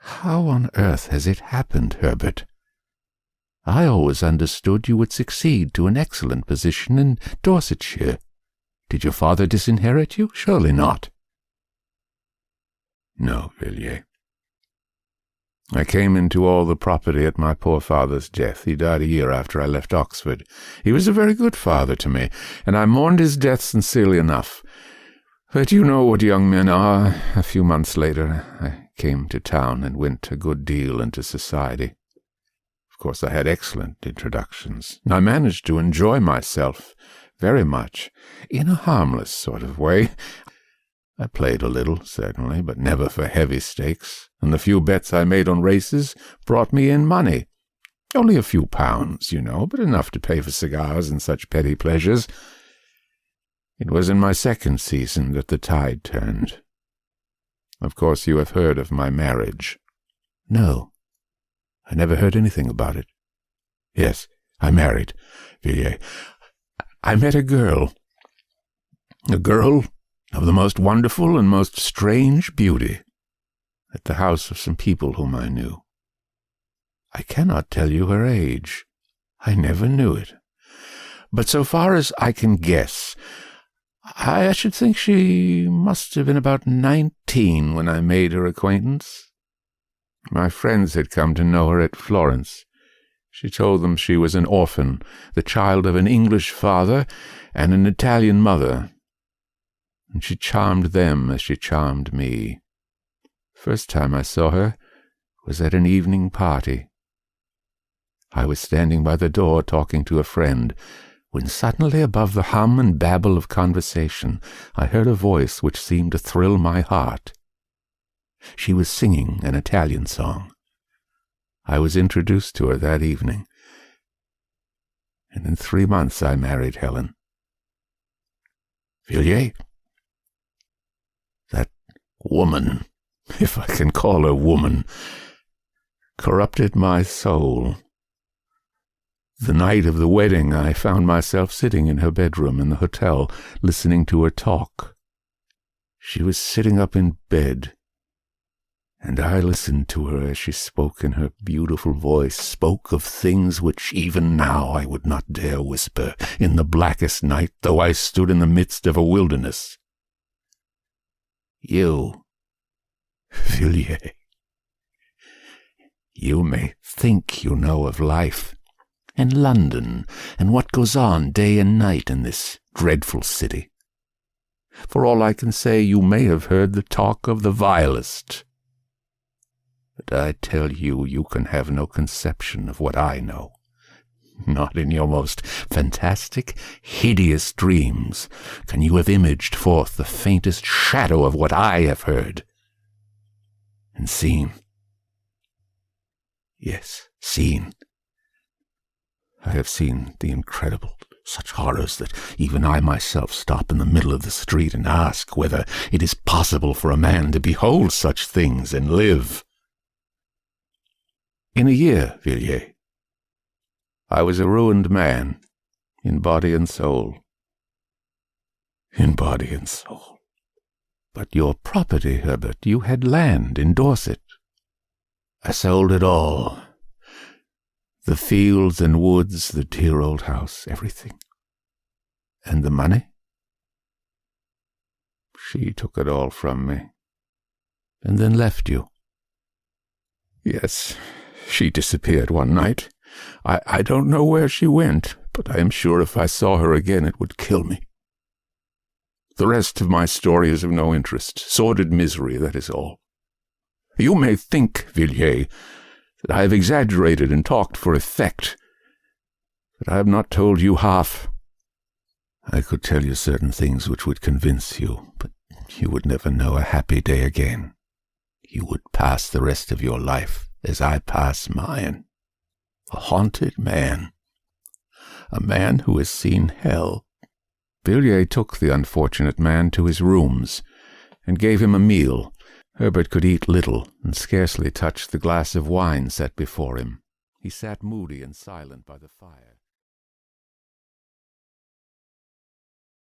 How on earth has it happened, Herbert? I always understood you would succeed to an excellent position in Dorsetshire. Did your father disinherit you? Surely not. No, Villiers. I came into all the property at my poor father's death. He died a year after I left Oxford. He was a very good father to me, and I mourned his death sincerely enough. But you know what young men are. A few months later, I came to town and went a good deal into society. Of course, I had excellent introductions. I managed to enjoy myself very much, in a harmless sort of way. I played a little, certainly, but never for heavy stakes, and the few bets I made on races brought me in money. Only a few pounds, you know, but enough to pay for cigars and such petty pleasures. It was in my second season that the tide turned. Of course, you have heard of my marriage. No, I never heard anything about it. Yes, I married, Villiers. I met a girl of the most wonderful and most strange beauty, at the house of some people whom I knew. I cannot tell you her age. I never knew it. But so far as I can guess, I should think she must have been about 19 when I made her acquaintance. My friends had come to know her at Florence. She told them she was an orphan, the child of an English father and an Italian mother, and she charmed them as she charmed me. First time I saw her was at an evening party. I was standing by the door talking to a friend, when suddenly above the hum and babble of conversation I heard a voice which seemed to thrill my heart. She was singing an Italian song. I was introduced to her that evening, and in 3 months I married Helen. Villiers, that woman, if I can call her woman, corrupted my soul. The night of the wedding, I found myself sitting in her bedroom in the hotel, listening to her talk. She was sitting up in bed, and I listened to her as she spoke in her beautiful voice, spoke of things which even now I would not dare whisper in the blackest night, though I stood in the midst of a wilderness. You, Villiers, you may think you know of life, and London, and what goes on day and night in this dreadful city. For all I can say, you may have heard the talk of the vilest. But I tell you, you can have no conception of what I know. Not in your most fantastic, hideous dreams can you have imaged forth the faintest shadow of what I have heard and seen. Yes, seen. I have seen the incredible, such horrors that even I myself stop in the middle of the street and ask whether it is possible for a man to behold such things and live. In a year, Villiers, I was a ruined man, in body and soul. In body and soul. But your property, Herbert, you had land in Dorset. I sold it all. The fields and woods, the dear old house, everything. And the money? She took it all from me, and then left you. Yes, she disappeared one night. I don't know where she went, but I am sure if I saw her again it would kill me. The rest of my story is of no interest. Sordid misery, that is all. You may think, Villiers, that I have exaggerated and talked for effect, but I have not told you half. I could tell you certain things which would convince you, but you would never know a happy day again. You would pass the rest of your life as I pass mine, a haunted man, a man who has seen hell. Villiers took the unfortunate man to his rooms and gave him a meal. Herbert could eat little, and scarcely touch the glass of wine set before him. He sat moody and silent by the fire.